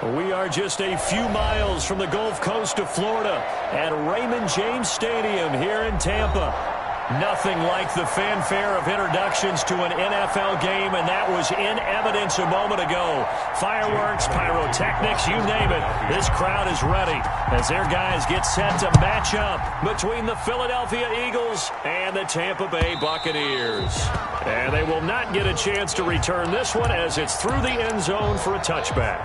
We are just a few miles from the Gulf Coast of Florida at Raymond James Stadium here in Tampa. Nothing like the fanfare of introductions to an NFL game, and that was in evidence a moment ago. Fireworks, pyrotechnics, you name it. This crowd is ready as their guys get set to match up between the Philadelphia Eagles and the Tampa Bay Buccaneers. And they will not get a chance to return this one as it's through the end zone for a touchback.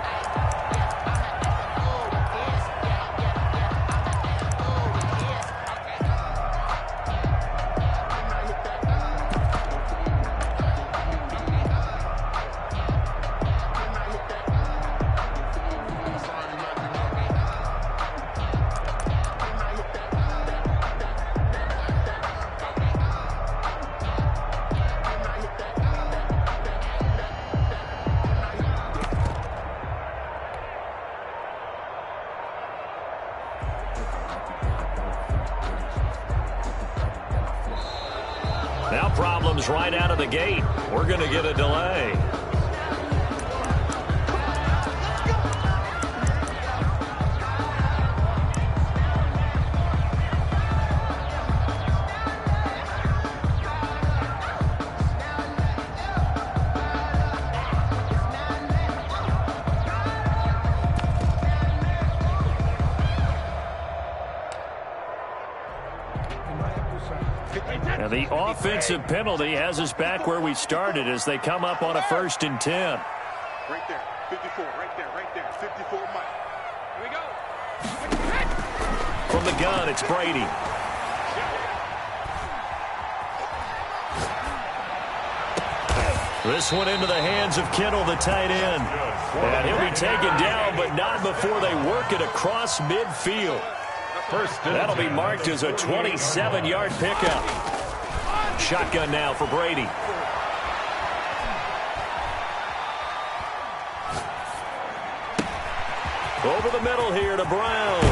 Now problems right out of the gate. We're going to get a delay. And the offensive penalty has us back where we started as they come up on a 1st and 10. Right there, 54, right there, 54, Mike. Here we go. From the gun, it's Brady. This one into the hands of Kittle, the tight end. And he'll be taken down, but not before they work it across midfield. That'll be marked as a 27-yard pickup. Shotgun now for Brady. Over the middle here to Brown.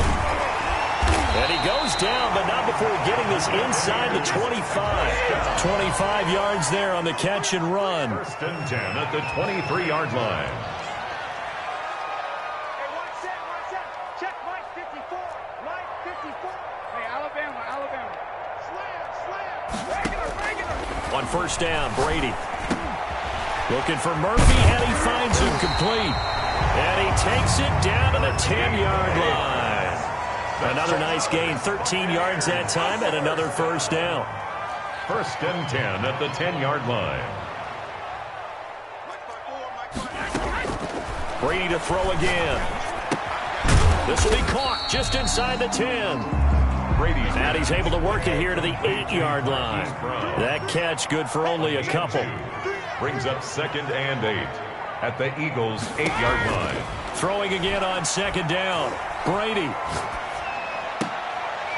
And he goes down, but not before getting this inside the 25. 25 yards there on the catch and run. 1st and 10 at the 23-yard line. On 1st down, Brady. Looking for Murphy, and he finds him complete. And he takes it down to the 10-yard line. Another nice gain, 13 yards that time, and another 1st down. 1st and 10 at the 10-yard line. Brady to throw again. This will be caught just inside the 10. And he's able to work it here to the 8-yard line. That catch good for only a couple. Brings up 2nd and 8 at the Eagles' 8-yard line. Throwing again on 2nd down. Brady.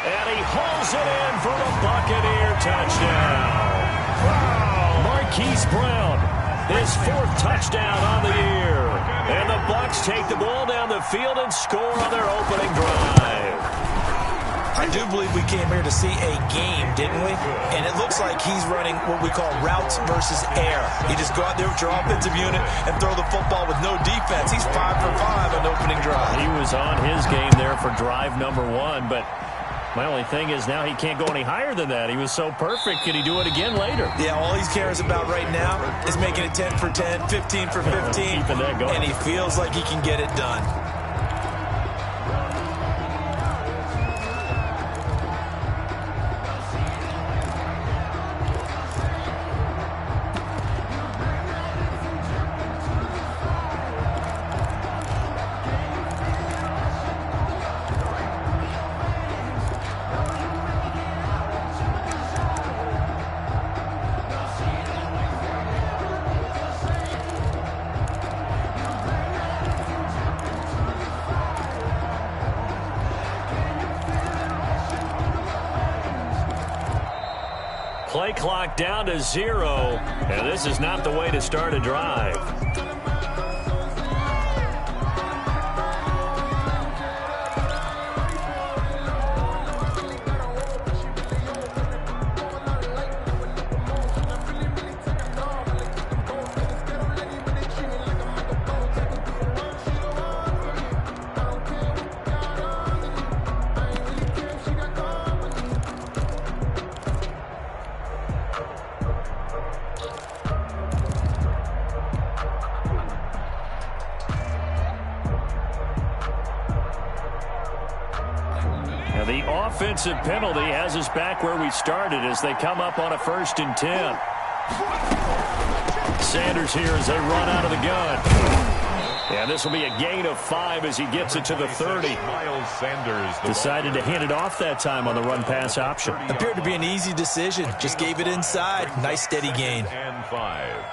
And he hauls it in for a Buccaneer touchdown. Marquise Brown, his 4th touchdown on the year. And the Bucs take the ball down the field and score on their opening drive. I do believe we came here to see a game, didn't we? And it looks like he's running what we call routes versus air. You just go out there with your offensive unit and throw the football with no defense. He's 5 for 5 on opening drive. He was on his game there for drive number 1, but my only thing is now he can't go any higher than that. He was so perfect. Can he do it again later? Yeah, all he cares about right now is making it 10 for 10, 15 for 15, keeping that going. And he feels like he can get it done. Play clock down to 0, and this is not the way to start a drive. And the offensive penalty has us back where we started as they come up on a 1st and 10. Sanders here as they run out of the gun. And this will be a gain of 5 as he gets it to the 30. Miles Sanders Decided to hand it off that time on the run-pass option. Appeared to be an easy decision. Just gave it inside. Nice steady gain. And 5.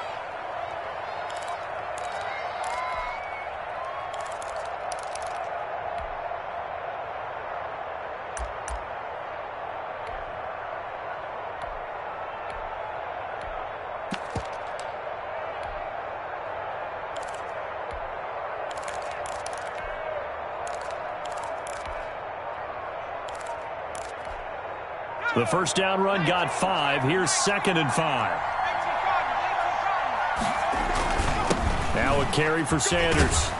The first down run got 5. Here's 2nd and 5. Now a carry for Sanders.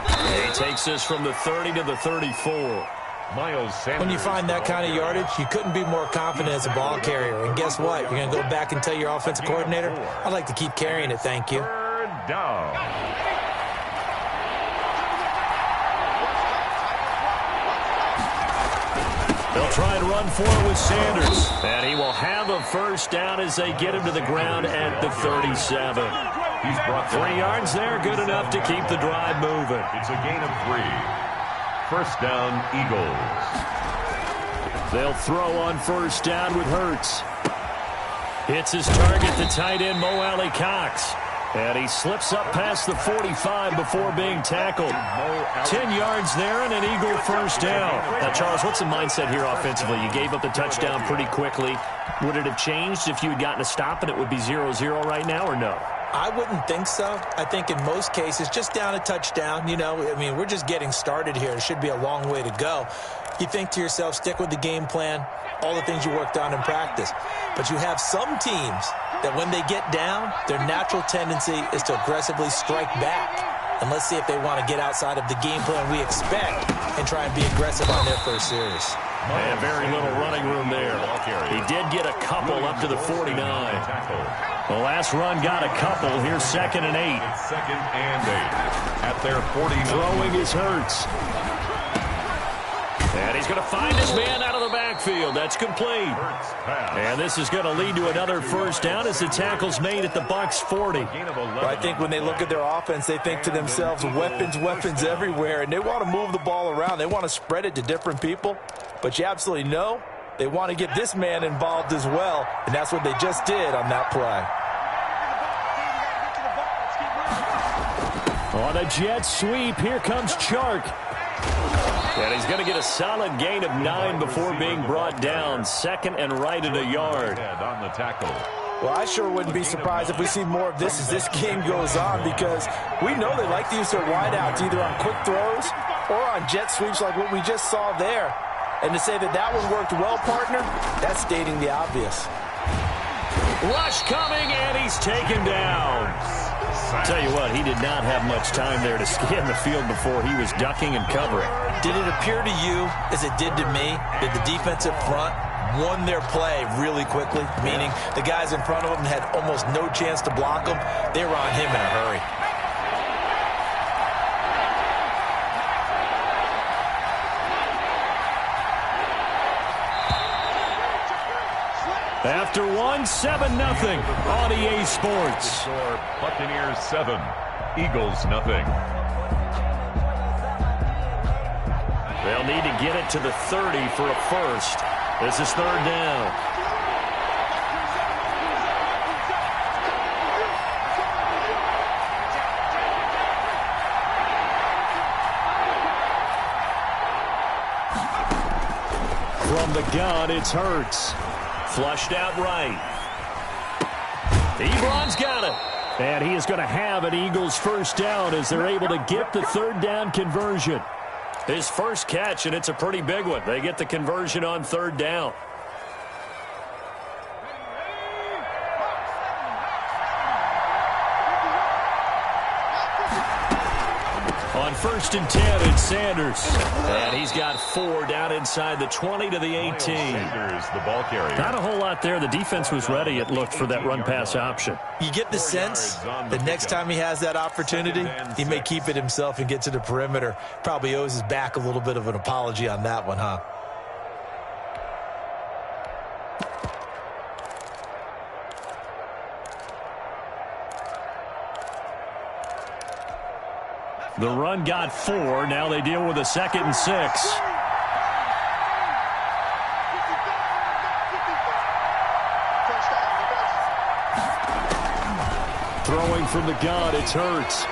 He takes this from the 30 to the 34. Miles Sanders. When you find that kind of yardage, you couldn't be more confident as a ball carrier. And guess what? You're going to go back and tell your offensive coordinator, I'd like to keep carrying it, thank you. 3rd down. They'll try and run for it with Sanders. And he will have a first down as they get him to the ground at the 37. He's brought 3 yards there, good enough to keep the drive moving. It's a gain of 3. First down, Eagles. They'll throw on first down with Hurts. Hits his target, the tight end, Mo Alley Cox. And he slips up past the 45 before being tackled. 10 yards there and an Eagle first down. Now, Charles, what's the mindset here offensively? You gave up the touchdown pretty quickly. Would it have changed if you had gotten a stop and it would be 0-0 right now or no? I wouldn't think so. I think in most cases, just down a touchdown, you know, I mean, we're just getting started here. It should be a long way to go. You think to yourself, stick with the game plan, all the things you worked on in practice. But you have some teams that when they get down, their natural tendency is to aggressively strike back. And let's see if they want to get outside of the game plan we expect and try and be aggressive on their first series. And very little running room there. He did get a couple up to the 49. The last run got a couple. Here's 2nd and 8. It's 2nd and 8 at their 49. Throwing his Hurts. And he's going to find his man out of the backfield. That's complete. And this is going to lead to another first down as the tackle's made at the Bucs 40. Well, I think when they look at their offense, they think to themselves, weapons, weapons everywhere, and they want to move the ball around. They want to spread it to different people. But you absolutely know they want to get this man involved as well, and that's what they just did on that play. On a jet sweep, here comes Chark. And he's going to get a solid gain of 9 before being brought down. 2nd and right at a yard. On the tackle. Well, I sure wouldn't be surprised if we see more of this as this game goes on, because we know they like to use their wideouts either on quick throws or on jet sweeps like what we just saw there. And to say that that one worked well, partner, that's stating the obvious. Rush coming, and he's taken down. I'll tell you what, he did not have much time there to scan the field before he was ducking and covering. Did it appear to you, as it did to me, that the defensive front won their play really quickly, meaning the guys in front of them had almost no chance to block him? They were on him in a hurry. After one, 7-0 on EA Sports. Score, Buccaneers 7, Eagles nothing. They'll need to get it to the 30 for a first. This is 3rd down. From the gun, it's Hurts. Flushed out right. Ebron's got it. And he is going to have an Eagles first down as they're able to get the 3rd down conversion. His first catch, and it's a pretty big one. They get the conversion on 3rd down. On 1st and 10, it's Sanders. And he's got 4 down inside the 20 to the 18. Sanders, the ball carrier. Not a whole lot there. The defense was ready, it looked, for that run-pass option. You get the sense the next time he has that opportunity, he may keep it himself and get to the perimeter. Probably owes his back a little bit of an apology on that one, huh? The run got 4. Now they deal with a 2nd and 6. Throwing from the gun, it's Hurts.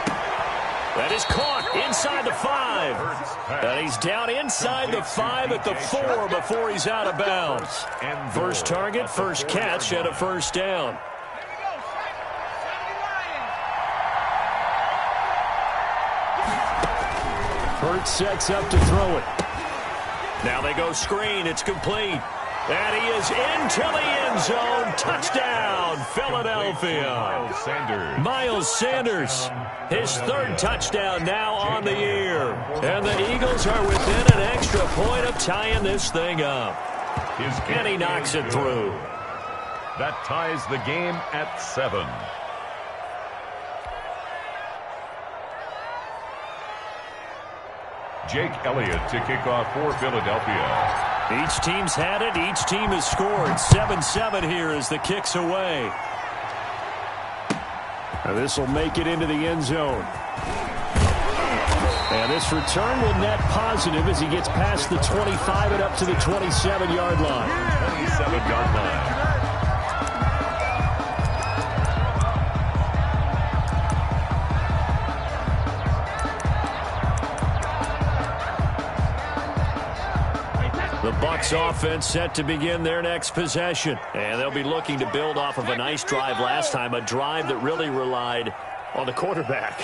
That is caught inside the 5. And he's down inside the 5 at the 4 before he's out of bounds. First target, first catch, and a first down. Hurts sets up to throw it. Now they go screen. It's complete. And he is into the end zone. Touchdown, Philadelphia. Miles Sanders, his 3rd touchdown now on the year. And the Eagles are within an extra point of tying this thing up. And he knocks it through. That ties the game at 7. Jake Elliott to kick off for Philadelphia. Each team's had it. Each team has scored. 7-7 here as the kick's away. Now this will make it into the end zone. And this return will net positive as he gets past the 25 and up to the 27-yard line. 27-yard line. The Bucs offense set to begin their next possession. And they'll be looking to build off of a nice drive last time, a drive that really relied on the quarterback.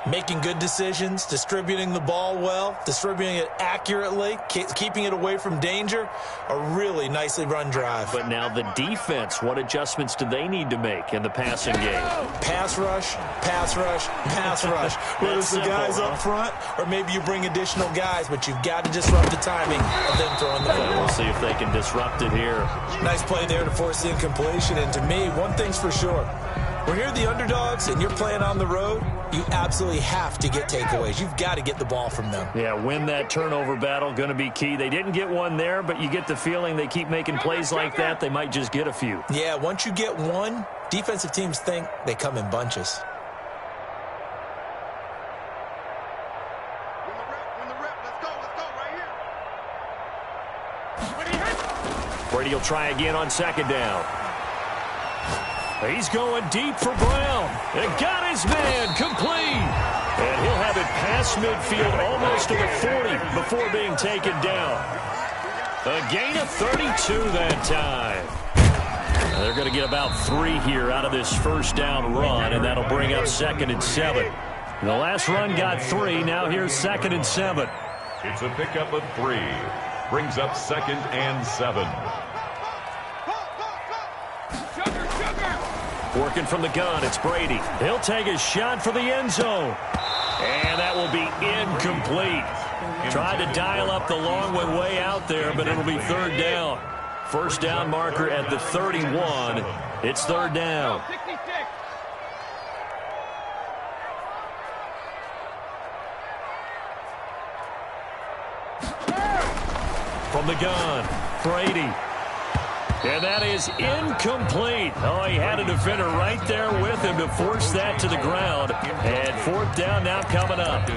Making good decisions, distributing the ball well, distributing it accurately, keeping it away from danger. A really nicely run drive. But now the defense, what adjustments do they need to make in the passing game? Pass rush, pass rush, pass rush. Whether it's the guys up front or maybe you bring additional guys, but you've got to disrupt the timing of them throwing the football. We'll see if they can disrupt it here. Nice play there to force the incompletion. And to me, one thing's for sure. When you're the underdogs and you're playing on the road, you absolutely have to get takeaways. You've got to get the ball from them. Yeah, win that turnover battle, going to be key. They didn't get one there, but you get the feeling they keep making plays like that, they might just get a few. Yeah, once you get one, defensive teams think they come in bunches. Win the rep. Let's go right here. Brady will try again on 2nd down. He's going deep for Brown. And got his man complete. And he'll have it past midfield almost to the 40 before being taken down. A gain of 32 that time. They're going to get about 3 here out of this first down run, and that'll bring up 2nd and 7. The last run got 3. Now here's 2nd and 7. It's a pickup of 3. Brings up 2nd and 7. Working from the gun, it's Brady. He'll take a shot for the end zone. And that will be incomplete. Tried to dial up the long one way out there, but it'll be 3rd down. First down marker at the 31. It's 3rd down. From the gun, Brady. And that is incomplete. Oh, he had a defender right there with him to force that to the ground. And 4th down now coming up.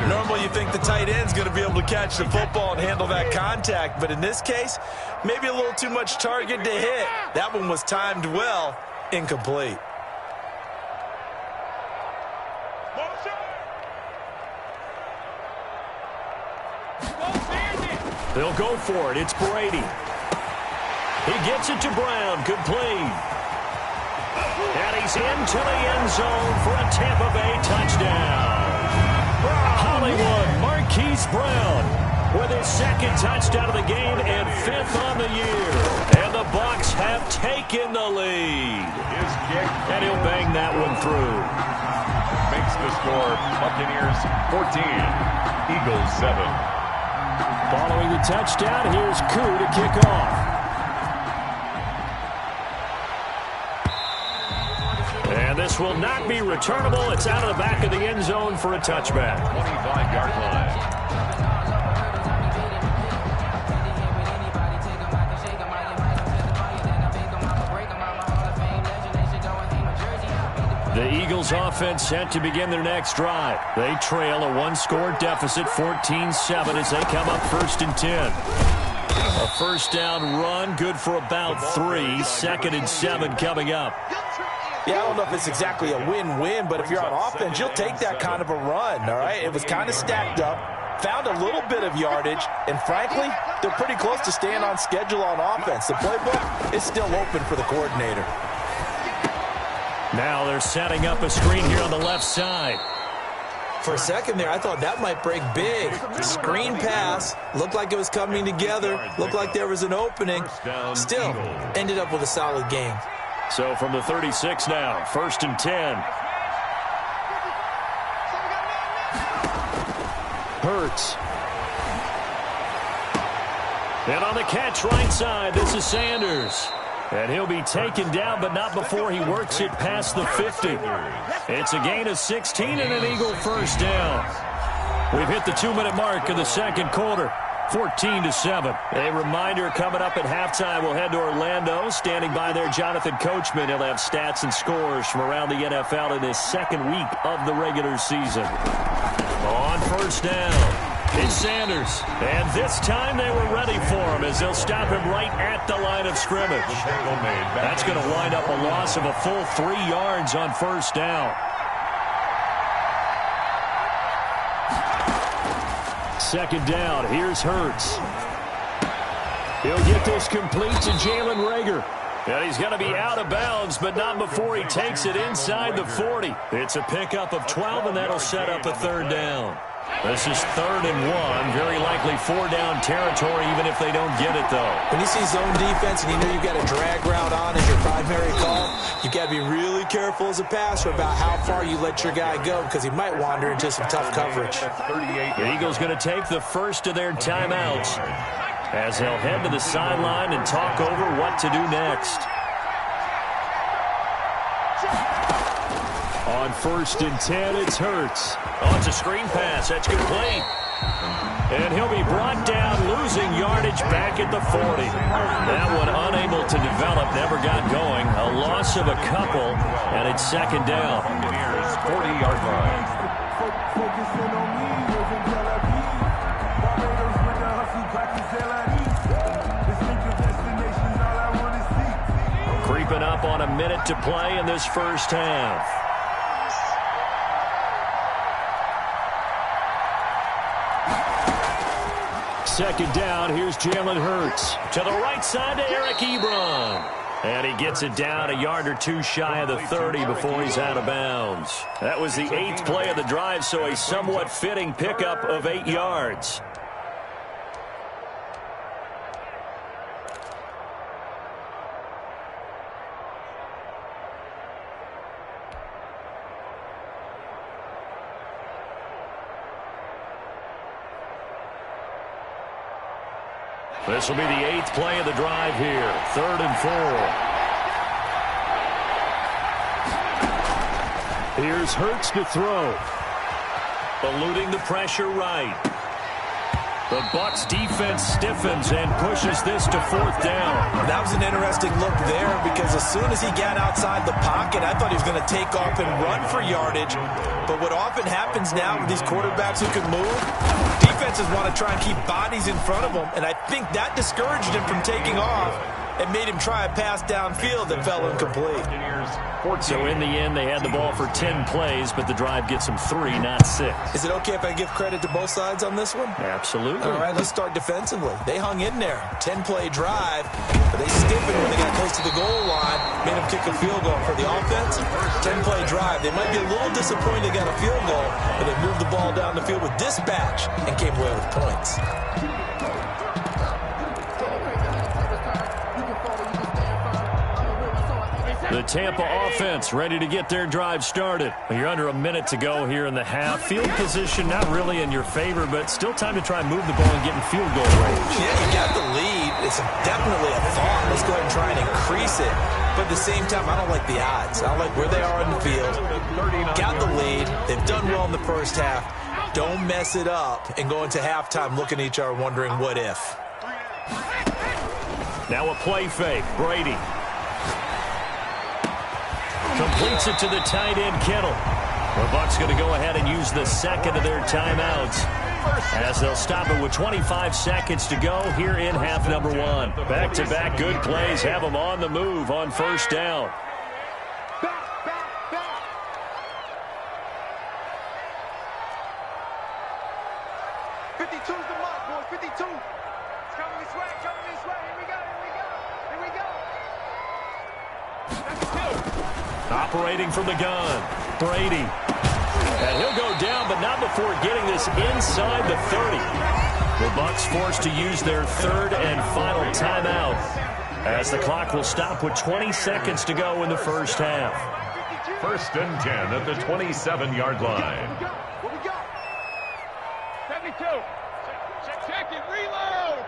Normally you think the tight end's going to be able to catch the football and handle that contact. But in this case, maybe a little too much target to hit. That one was timed well. Incomplete. They'll go for it. It's Brady. He gets it to Brown, complete. And he's into the end zone for a Tampa Bay touchdown. Hollywood Marquise Brown with his 2nd touchdown of the game and 5th on the year. And the Bucs have taken the lead. His kick. And he'll bang that one through. Makes the score Buccaneers 14, Eagles 7. Following the touchdown, here's Koo to kick off. And this will not be returnable. It's out of the back of the end zone for a touchback. 25-yard line. The Eagles offense set to begin their next drive. They trail a one-score deficit, 14-7, as they come up 1st and 10. A first down run, good for about 3. 2nd and 7 coming up. Yeah, I don't know if it's exactly a win-win, but if you're on offense, you'll take that kind of a run, all right? It was kind of stacked up, found a little bit of yardage, and frankly, they're pretty close to staying on schedule on offense. The playbook is still open for the coordinator. Now they're setting up a screen here on the left side. For a second there, I thought that might break big. Screen pass, looked like it was coming together, looked like there was an opening. Still, ended up with a solid game. So from the 36 now, 1st and 10. Hurts. And on the catch right side, this is Sanders. And he'll be taken down, but not before he works it past the 50. It's a gain of 16 and an Eagle first down. We've hit the 2-minute mark of the second quarter. 14-7. A reminder coming up at halftime. We'll head to Orlando. Standing by there, Jonathan Coachman. He'll have stats and scores from around the NFL in his second week of the regular season. On first down, it's Sanders. And this time they were ready for him as they'll stop him right at the line of scrimmage. That's going to wind up a loss of a full 3 yards on first down. Second down, here's Hurts. He'll get this complete to Jalen Reagor. And he's going to be out of bounds, but not before he takes it inside the 40. It's a pickup of 12, and that'll set up a third down. This is 3rd and 1. Very likely 4-down territory, even if they don't get it, though. When you see zone defense and you know you've got a drag route on as your primary call, you've got to be really careful as a passer about how far you let your guy go because he might wander into some tough coverage. The Eagles going to take the first of their timeouts as they'll head to the sideline and talk over what to do next. On 1st and 10, it's Hurts. Oh, it's a screen pass. That's complete. And he'll be brought down, losing yardage back at the 40. That one unable to develop, never got going. A loss of a couple, and it's 2nd down. 40-yard line. Creeping up on a minute to play in this first half. Second down, here's Jalen Hurts. To the right side to Eric Ebron. And he gets it down a yard or two shy of the 30 before he's out of bounds. That was the 8th play of the drive, so a somewhat fitting pickup of 8 yards. This will be the 8th play of the drive here. 3rd and 4. Here's Hurts to throw. Eluding the pressure right. The Bucs defense stiffens and pushes this to 4th down. That was an interesting look there because as soon as he got outside the pocket, I thought he was going to take off and run for yardage. But what often happens now with these quarterbacks who can move, defenses want to try and keep bodies in front of them, and I think that discouraged him from taking off and made him try a pass downfield that fell incomplete. So in the end, they had the ball for 10 plays, but the drive gets them 3, not 6. Is it okay if I give credit to both sides on this one? Absolutely. All right, let's start defensively. They hung in there. 10-play drive, but they stiffened when they got close to the goal line, made them kick a field goal. For the offense, 10-play drive. They might be a little disappointed they got a field goal, but they moved the ball down the field with dispatch and came away with points. The Tampa offense ready to get their drive started. You're under a minute to go here in the half. Field position not really in your favor, but still time to try and move the ball and get in field goal range. Yeah, you got the lead. It's definitely a thought. Let's go ahead and try and increase it. But at the same time, I don't like the odds. I don't like where they are on the field. Got the lead. They've done well in the first half. Don't mess it up and go into halftime looking at each other wondering what if. Now a play fake. Brady. Completes it to the tight end, Kittle. The Bucs going to go ahead and use the second of their timeouts, as they'll stop it with 25 seconds to go here in half number one. Back-to-back good plays have them on the move on first down. Back. 52's the mark, boys. 52. It's coming this way. Here we go. Operating from the gun, Brady. And he'll go down, but not before getting this inside the 30. The Bucs forced to use their third and final timeout, as the clock will stop with 20 seconds to go in the first half. 1st and 10 at the 27-yard line. What we got? 72. Check it. Reload.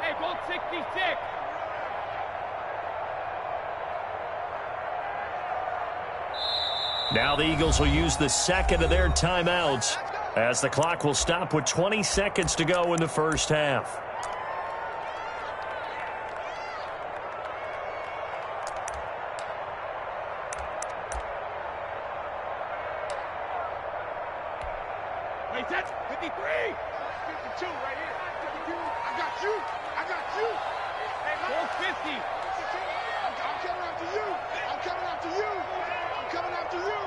Hey, Bolt 66. Now the Eagles will use the second of their timeouts, as the clock will stop with 20 seconds to go in the first half. Wait, that's 53. 52 right here. 52. I got you. Hey, Bolt 50. I'm coming after you.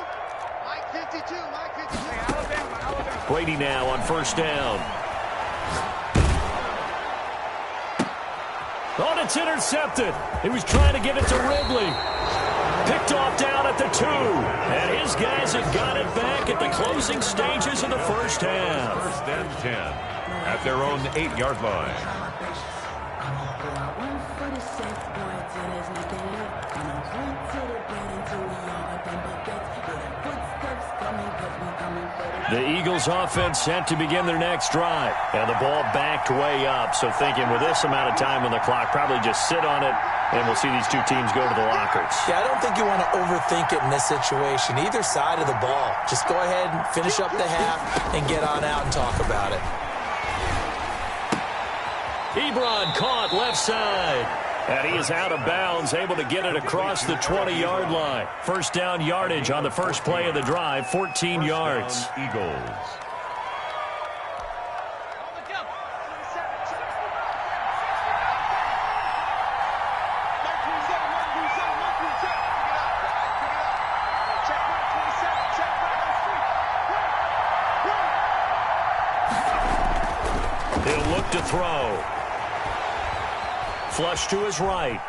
Mike 52. Hey, Alabama. Brady now on first down. Oh, it's intercepted. He was trying to get it to Ridley. Picked off down at the 2. And his guys have got it back at the closing stages of the first half. 1st and 10 at their own 8-yard line. The Eagles offense set to begin their next drive. And the ball backed way up. So thinking with this amount of time on the clock, probably just sit on it, and we'll see these two teams go to the lockers. Yeah, I don't think you want to overthink it in this situation. Either side of the ball. Just go ahead and finish up the half and get on out and talk about it. Ebron caught left side. And he is out of bounds, able to get it across the 20-yard line. First down yardage on the first play of the drive, 14 yards. Eagles. He'll look to throw. Flush to his right.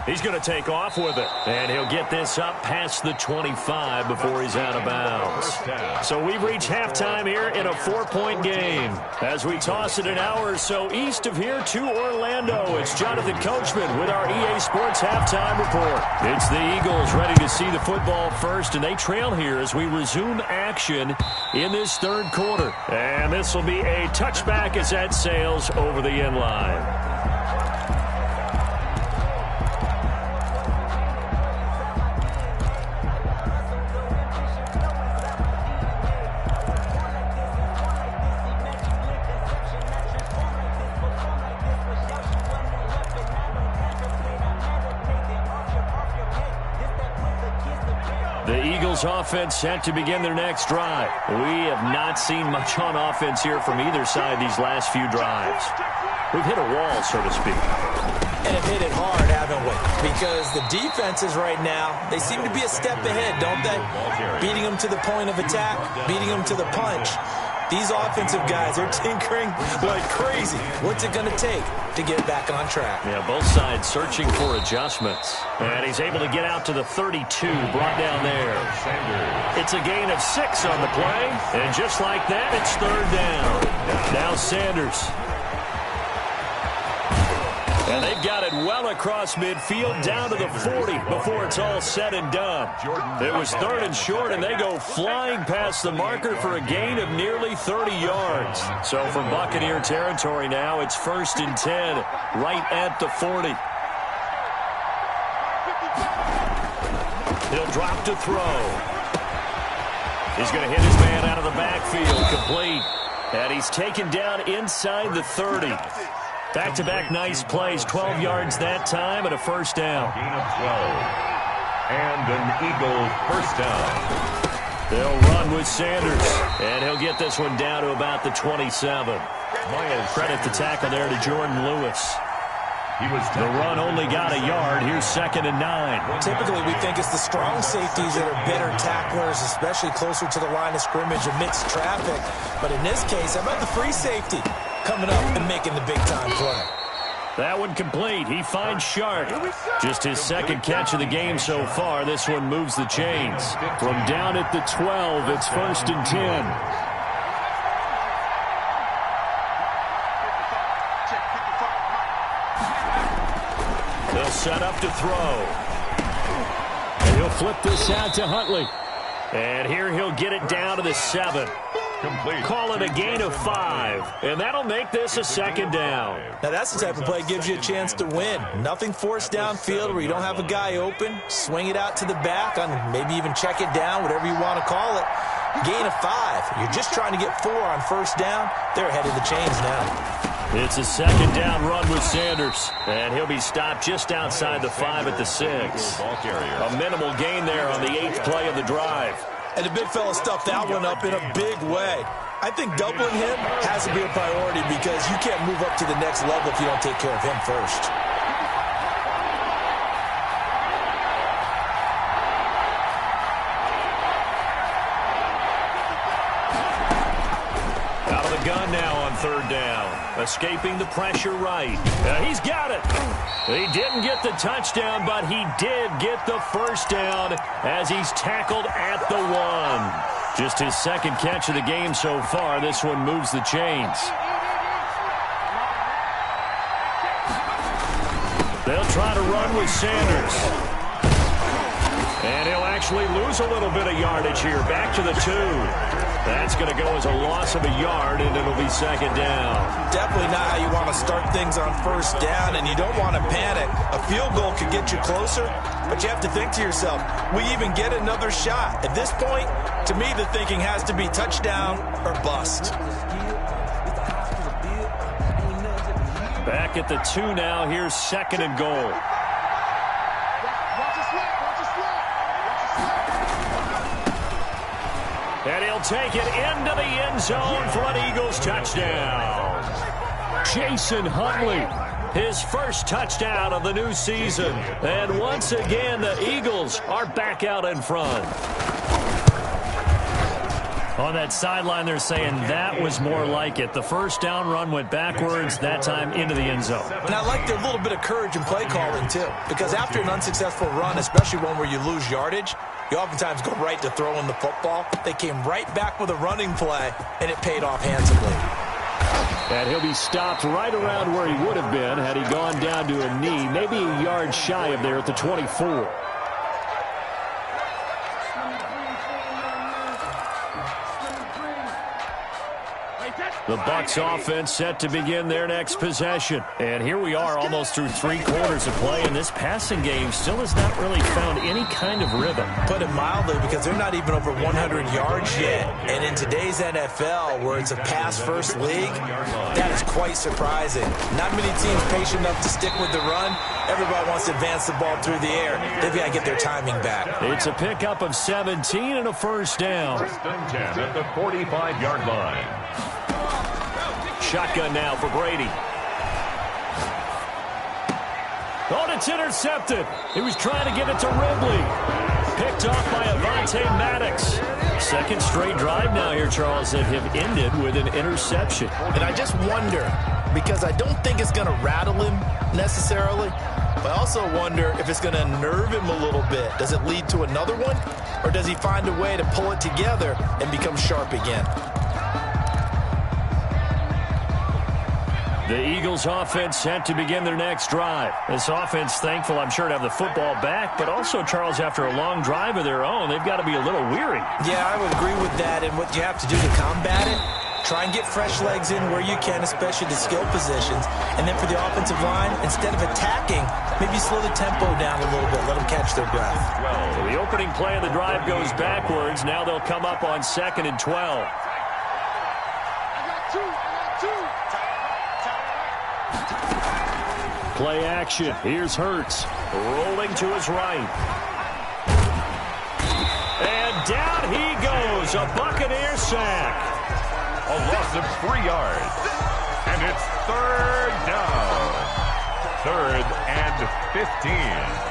He's going to take off with it. And he'll get this up past the 25 before he's out of bounds. So we've reached halftime here in a 4-point game. As we toss it an hour or so east of here to Orlando, it's Jonathan Coachman with our EA Sports Halftime Report. It's the Eagles ready to see the football first, and they trail here as we resume action in this third quarter. And this will be a touchback as that sails over the end line. The Eagles offense set to begin their next drive. We have not seen much on offense here from either side these last few drives. We've hit a wall, so to speak. And have hit it hard, haven't we? Because the defenses right now, they seem to be a step ahead, don't they? Beating them to the point of attack, beating them to the punch. These offensive guys are tinkering like crazy. What's it going to take to get back on track? Yeah, both sides searching for adjustments. And he's able to get out to the 32, brought down there. It's a gain of 6 on the play. And just like that, it's third down. Now Sanders. And they've got it well across midfield down to the 40 before it's all said and done. It was third and short, and they go flying past the marker for a gain of nearly 30 yards. So from Buccaneer territory now, it's 1st and 10, right at the 40. He'll drop to throw. He's going to hit his man out of the backfield, complete. And he's taken down inside the 30. Back-to-back nice plays, 12 yards that time and a first down. Gain of 12. And an Eagle first down. They'll run with Sanders, and he'll get this one down to about the 27. Credit the tackle there to Jordan Lewis. The run only got a yard. Here's 2nd and 9. Typically, we think it's the strong safeties that are better tacklers, especially closer to the line of scrimmage amidst traffic. But in this case, how about the free safety coming up and making the big-time play? That one complete. He finds Sharp. Just his 2nd catch of the game so far. This one moves the chains. From down at the 12, it's 1st and 10. They'll set up to throw. And he'll flip this out to Huntley. And here he'll get it down to the 7. Complete. Call it a gain of 5. And that'll make this a 2nd down. Now, that's the type of play that gives you a chance to win. Nothing forced downfield where you don't have a guy open. Swing it out to the back, on maybe even check it down, whatever you want to call it. Gain of 5. You're just trying to get 4 on first down. They're ahead of the chains now. It's a 2nd down run with Sanders. And he'll be stopped just outside the 5 at the 6. A minimal gain there on the 8th play of the drive. And the big fella stuffed that one up in a big way. I think doubling him has to be a priority because you can't move up to the next level if you don't take care of him first. Out of the gun now on 3rd down. Escaping the pressure right. He's got it. He didn't get the touchdown, but he did get the first down as he's tackled at the 1. Just his 2nd catch of the game so far. This one moves the chains. They'll try to run with Sanders. And he'll actually lose a little bit of yardage here. Back to the 2. That's going to go as a loss of a yard, and it'll be 2nd down. Definitely not how you want to start things on first down, and you don't want to panic. A field goal could get you closer, but you have to think to yourself, we even get another shot. At this point, to me, the thinking has to be touchdown or bust. Back at the 2 now. Here's 2nd and goal. And he'll take it into the end zone for an Eagles touchdown. Jason Huntley, his first touchdown of the new season. And once again, the Eagles are back out in front. On that sideline, they're saying that was more like it. The first down run went backwards, that time into the end zone. And I like their little bit of courage in play calling, too. Because after an unsuccessful run, especially one where you lose yardage, you oftentimes go right to throwing the football. They came right back with a running play, and it paid off handsomely. And he'll be stopped right around where he would have been had he gone down to a knee, maybe a yard shy of there at the 24. The Bucs offense set to begin their next possession. And here we are almost through 3 quarters of play, and this passing game still has not really found any kind of rhythm. Put it mildly, because they're not even over 100 yards yet. And in today's NFL, where it's a pass-first league, that is quite surprising. Not many teams patient enough to stick with the run. Everybody wants to advance the ball through the air. They've got to get their timing back. It's a pickup of 17 and a first down. 1st and 10 at the 45-yard line. Shotgun now for Brady. Oh, it's intercepted. He was trying to give it to Ridley. Picked off by Avonte Maddox. 2nd straight drive now here, Charles, that have ended with an interception. And I just wonder, because I don't think it's going to rattle him necessarily, but I also wonder if it's going to nerve him a little bit. Does it lead to another one? Or does he find a way to pull it together and become sharp again? The Eagles offense set to begin their next drive. This offense thankful, I'm sure, to have the football back, but also, Charles, after a long drive of their own, they've got to be a little weary. Yeah, I would agree with that, and what you have to do to combat it, try and get fresh legs in where you can, especially the skill positions, and then for the offensive line, instead of attacking, maybe slow the tempo down a little bit, let them catch their breath. So the opening play of the drive goes backwards. Now they'll come up on 2nd and 12. Play action. Here's Hurts. Rolling to his right. And down he goes. A Buccaneer sack. A loss of 3 yards. And it's third down. 3rd and 15.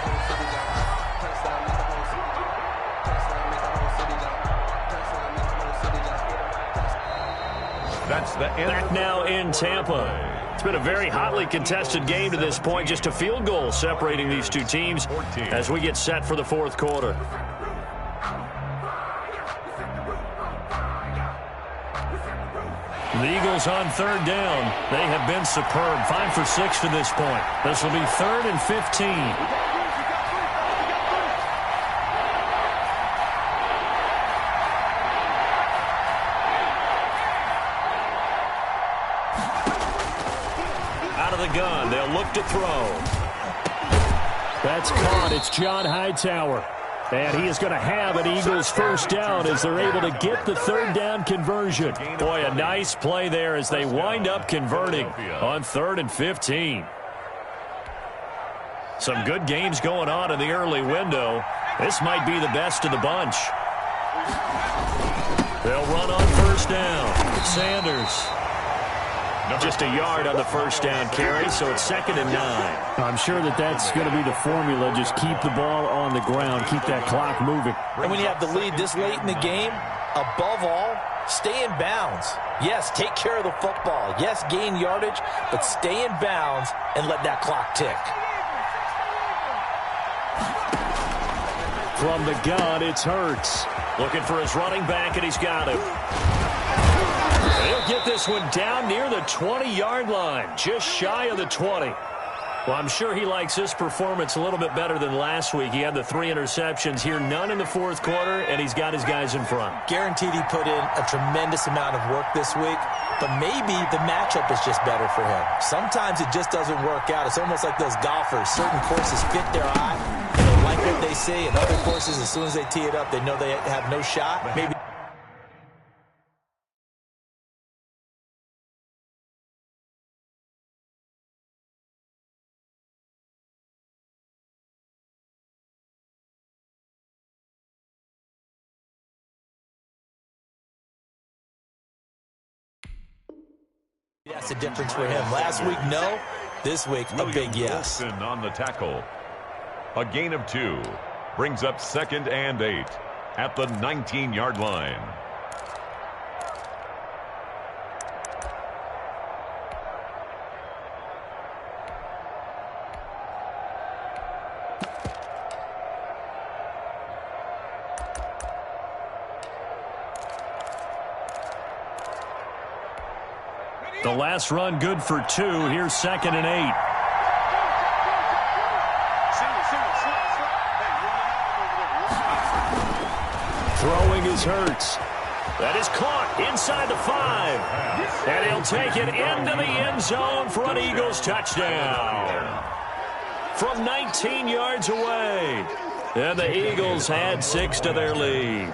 That's the end. Back now in Tampa. It's been a very hotly contested game to this point. Just a field goal separating these two teams as we get set for the fourth quarter. The Eagles on 3rd down. They have been superb. 5 for 6 to this point. This will be 3rd and 15. Out of the gun. They'll look to throw. That's caught. It's John Hightower. And he is going to have an Eagles first down as they're able to get the 3rd down conversion. Boy, a nice play there as they wind up converting on 3rd and 15. Some good games going on in the early window. This might be the best of the bunch. They'll run on first down. Sanders. Just a yard on the first down carry, so it's 2nd and 9. I'm sure that's going to be the formula. Just keep the ball on the ground. Keep that clock moving. And when you have the lead this late in the game, above all, stay in bounds. Yes, take care of the football. Yes, gain yardage, but stay in bounds and let that clock tick. From the gun, it's Hurts. Looking for his running back, and he's got him. He'll get this one down near the 20-yard line, just shy of the 20. Well, I'm sure he likes this performance a little bit better than last week. He had the 3 interceptions here, none in the fourth quarter, and he's got his guys in front. Guaranteed he put in a tremendous amount of work this week, but maybe the matchup is just better for him. Sometimes it just doesn't work out. It's almost like those golfers. Certain courses fit their eye, and they like what they see, and other courses, as soon as they tee it up, they know they have no shot. Maybe. That's the difference for him. Last week, no. This week, a big yes. Wilson on the tackle. A gain of 2 brings up 2nd and 8 at the 19-yard line. The last run good for 2. Here's 2nd and 8. Throwing is Hurts. That is caught inside the 5. And he'll take it into the end zone for an Eagles touchdown. From 19 yards away. And the Eagles add 6 to their lead.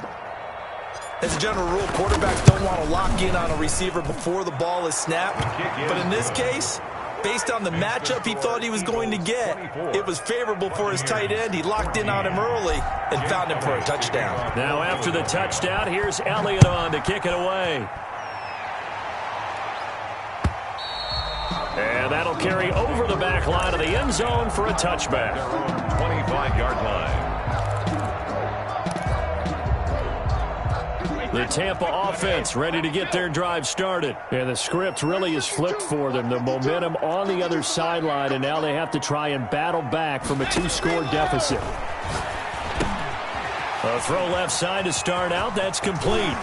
As a general rule, quarterbacks don't want to lock in on a receiver before the ball is snapped. But in this case, based on the matchup he thought he was going to get, it was favorable for his tight end. He locked in on him early and found him for a touchdown. Now after the touchdown, here's Elliott on to kick it away. And that'll carry over the back line of the end zone for a touchback. 25-yard line. The Tampa offense ready to get their drive started. And the script really is flipped for them. The momentum on the other sideline, and now they have to try and battle back from a 2-score deficit. A throw left side to start out. That's complete.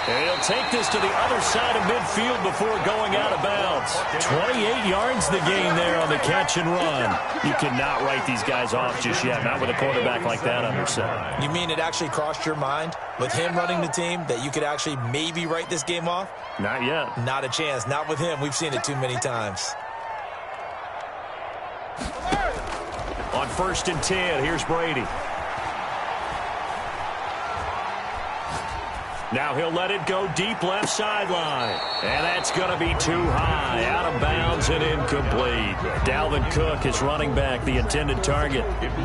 And he'll take this to the other side of midfield before going out of bounds. 28 yards the gain there on the catch and run. You cannot write these guys off just yet, not with a quarterback like that under center. You mean it actually crossed your mind with him running the team that you could actually maybe write this game off? Not yet. Not a chance. Not with him. We've seen it too many times. On 1st and 10, here's Brady. Now he'll let it go deep left sideline. And that's going to be too high, out of bounds and incomplete. Dalvin Cook is running back, the intended target.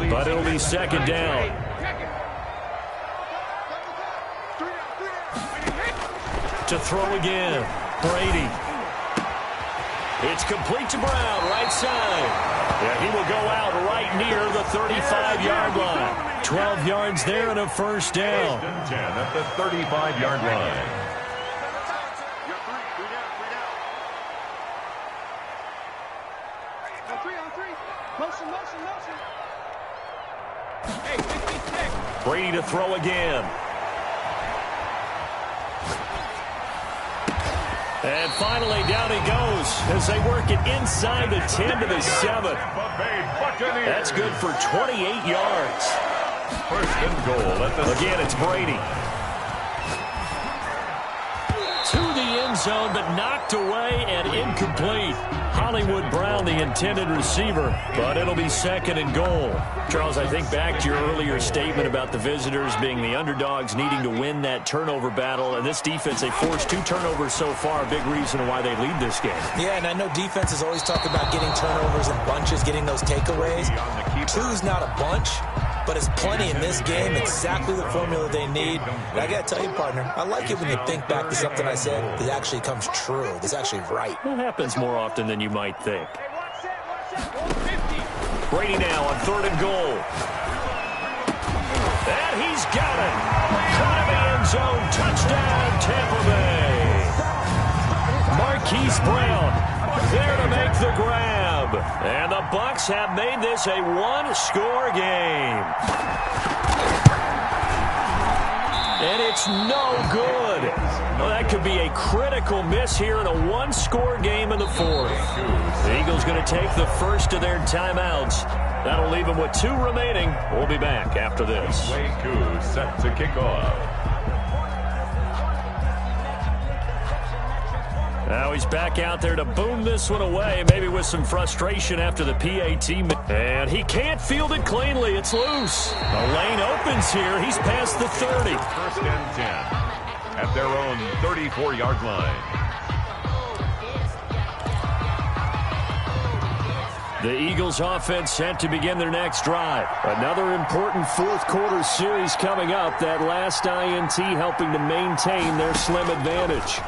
But it'll be second down. To throw again, Brady. It's complete to Brown, right side. Yeah, he will go out right near the 35-yard line. 12 yards there and a first down. 10 at the 35-yard line. Hey, 56. Brady to throw again. And finally, down he goes as they work it inside the 10 to the 7. That's good for 28 yards. First and goal at the... Again, it's Brady. To the end zone, but knocked away and incomplete. Hollywood Brown, the intended receiver, but it'll be second and goal. Charles, I think back to your earlier statement about the visitors being the underdogs needing to win that turnover battle. And this defense, they forced 2 turnovers so far, a big reason why they lead this game. Yeah, and I know defenses always talk about getting turnovers in bunches, getting those takeaways. 2's not a bunch, but it's plenty in this game, exactly the formula they need. And I got to tell you, partner, I like it when you think back to something I said that actually comes true, that's actually right. It happens more often than you might think. Brady now on third and goal. And he's got it. Caught in the end zone. Touchdown, Tampa Bay. Marquise Brown there to make the grab. And the Bucs have made this a one-score game. And it's no good. Well, that could be a critical miss here in a one-score game in the fourth. The Eagles going to take the first of their timeouts. That'll leave them with 2 remaining. We'll be back after this. Waku set to kick off. Now he's back out there to boom this one away, maybe with some frustration after the PAT. And he can't field it cleanly. It's loose. The lane opens here. He's past the 30. First and 10 at their own 34-yard line. The Eagles offense set to begin their next drive. Another important fourth-quarter series coming up. That last INT helping to maintain their slim advantage.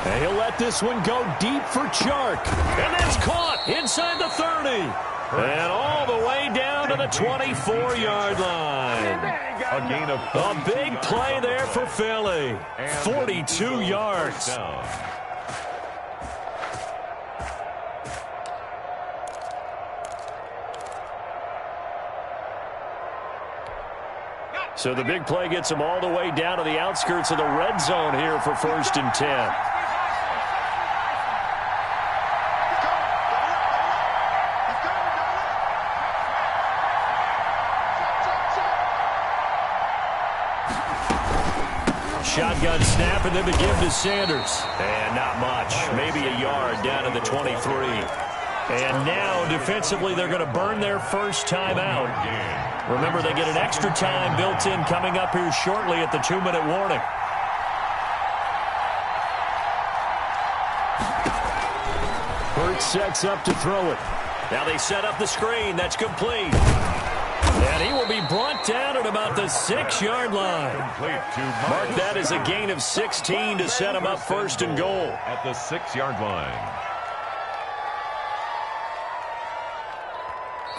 And he'll let this one go deep for Chark. And that's caught inside the 30. And all the way down to the 24-yard line. A gain of... A big play there for Philly. 42 yards. So the big play gets them all the way down to the outskirts of the red zone here for first and 10. Shotgun snap and then the give to Sanders. And not much. Maybe a yard down to the 23. And now defensively they're going to burn their first timeout. Remember, they get an extra time built in coming up here shortly at the 2-minute warning. Hurts sets up to throw it. Now they set up the screen. That's complete. And he will be brought down at about the 6-yard line. Mark that as a gain of 16 to set him up first and goal. At the 6-yard line.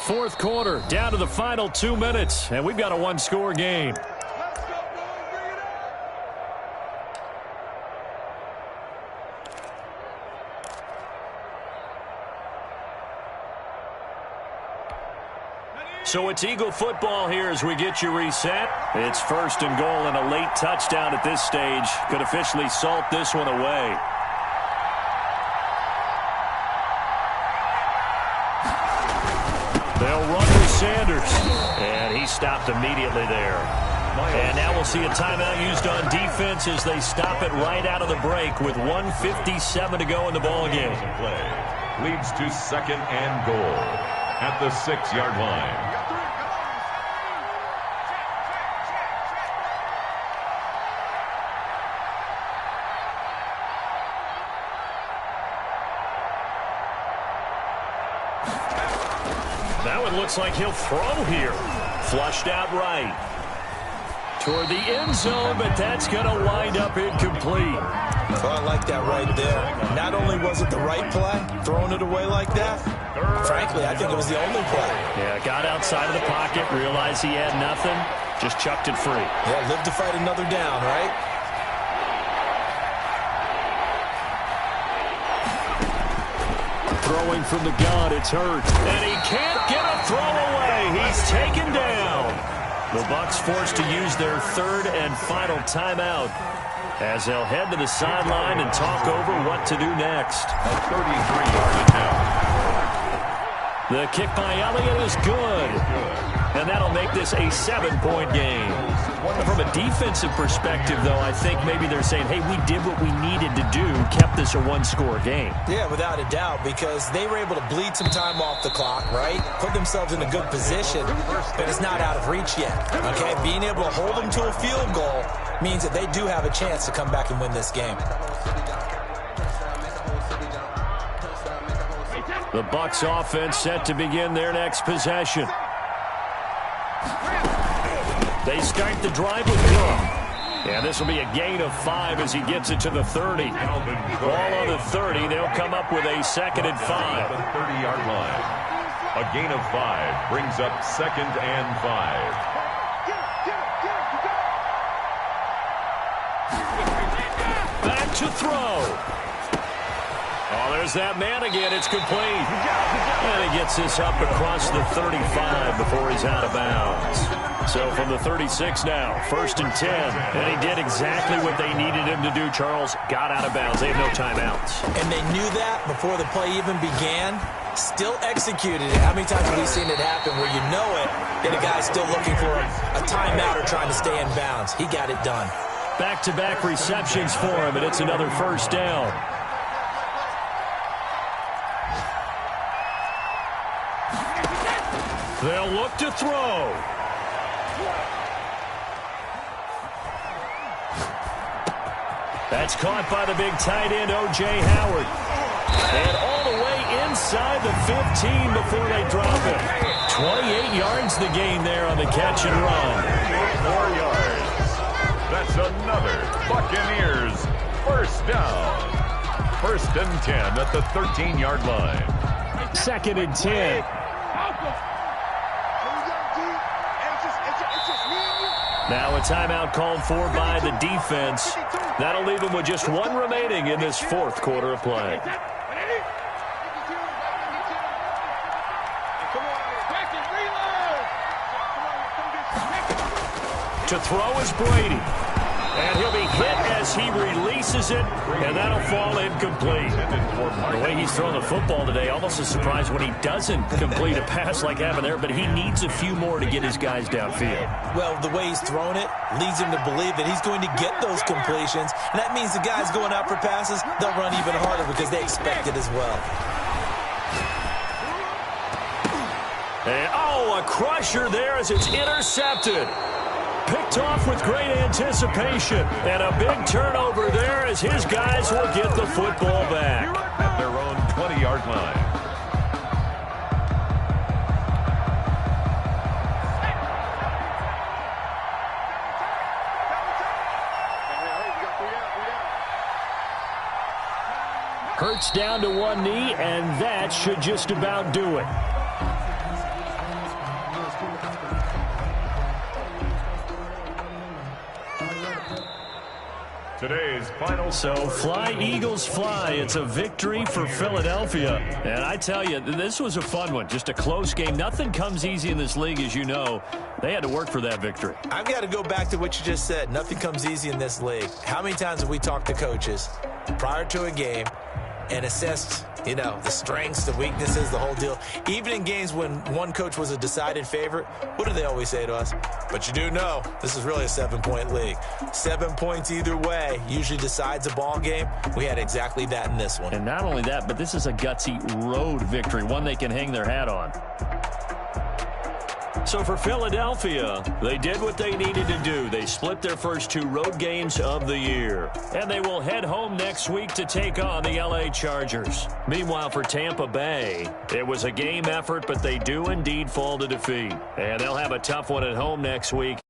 Fourth quarter, down to the final 2 minutes, and we've got a one-score game. So it's Eagle football here as we get you reset. It's first and goal and a late touchdown at this stage. Could officially salt this one away. They'll run with Sanders. And he stopped immediately there. And now we'll see a timeout used on defense as they stop it right out of the break with 1:57 to go in the ballgame. Leads to second and goal at the 6-yard line. Now it looks like he'll throw here. Flushed out right. Toward the end zone, but that's going to wind up incomplete. Well, I like that right there. Not only was it the right play, throwing it away like that, frankly, I think it was the only play. Yeah, got outside of the pocket, realized he had nothing, just chucked it free. Yeah, live to fight another down, right? Throwing from the gun, it's Hurt. And he can't get a throw away. He's taken down. The Bucs forced to use their third and final timeout as they'll head to the sideline and talk over what to do next. A 33-yard attempt. The kick by Elliott is good. And that'll make this a 7-point game. From a defensive perspective, though, I think maybe they're saying, hey, we did what we needed to do, kept this a one-score game. Yeah, without a doubt, because they were able to bleed some time off the clock, right? Put themselves in a good position, but it's not out of reach yet, okay? Being able to hold them to a field goal means that they do have a chance to come back and win this game. The Bucs offense set to begin their next possession. They start the drive with Cook. And this will be a gain of 5 as he gets it to the 30. Ball on the 30. They'll come up with a 2nd and 5. The 30-yard line. A gain of 5 brings up 2nd and 5. Back to throw. Oh, there's that man again. It's complete. And he gets this up across the 35 before he's out of bounds. So from the 36 now, 1st and 10. And he did exactly what they needed him to do, Charles. Got out of bounds. They have no timeouts. And they knew that before the play even began. Still executed it. How many times have we seen it happen where you know it, and a guy's still looking for a timeout or trying to stay in bounds? He got it done. Back-to-back receptions for him, and it's another 1st down. They'll look to throw. That's caught by the big tight end, O.J. Howard. And all the way inside the 15 before they drop it. 28 yards the gain there on the catch and run. 4 yards. That's another Buccaneers first down. 1st and 10 at the 13-yard line. 2nd and 10. Now a timeout called for by the defense. That'll leave them with just 1 remaining in this 4th quarter of play. To throw is Brady. And he'll be hit as he releases it, and that'll fall incomplete. The way he's throwing the football today, almost a surprise when he doesn't complete a pass like happened there, but he needs a few more to get his guys downfield. Well, the way he's thrown it leads him to believe that he's going to get those completions, and that means the guys going out for passes, they'll run even harder because they expect it as well. And, oh, a crusher there as it's intercepted. Picked off with great anticipation. And a big turnover there as his guys will get the football back. At their own 20-yard line. Hurts down to one knee, and that should just about do it. Today's final. So fly, Eagles, fly. It's a victory for Philadelphia. And I tell you, this was a fun one. Just a close game. Nothing comes easy in this league, as you know. They had to work for that victory. I've got to go back to what you just said. Nothing comes easy in this league. How many times have we talked to coaches prior to a game and assessed, you know, the strengths, the weaknesses, the whole deal? Even in games when one coach was a decided favorite, what do they always say to us? But you do know this is really a 7-point league. 7 points either way usually decides a ball game. We had exactly that in this one. And not only that, but this is a gutsy road victory, one they can hang their hat on. So for Philadelphia, they did what they needed to do. They split their first 2 road games of the year. And they will head home next week to take on the LA Chargers. Meanwhile, for Tampa Bay, it was a game effort, but they do indeed fall to defeat. And they'll have a tough one at home next week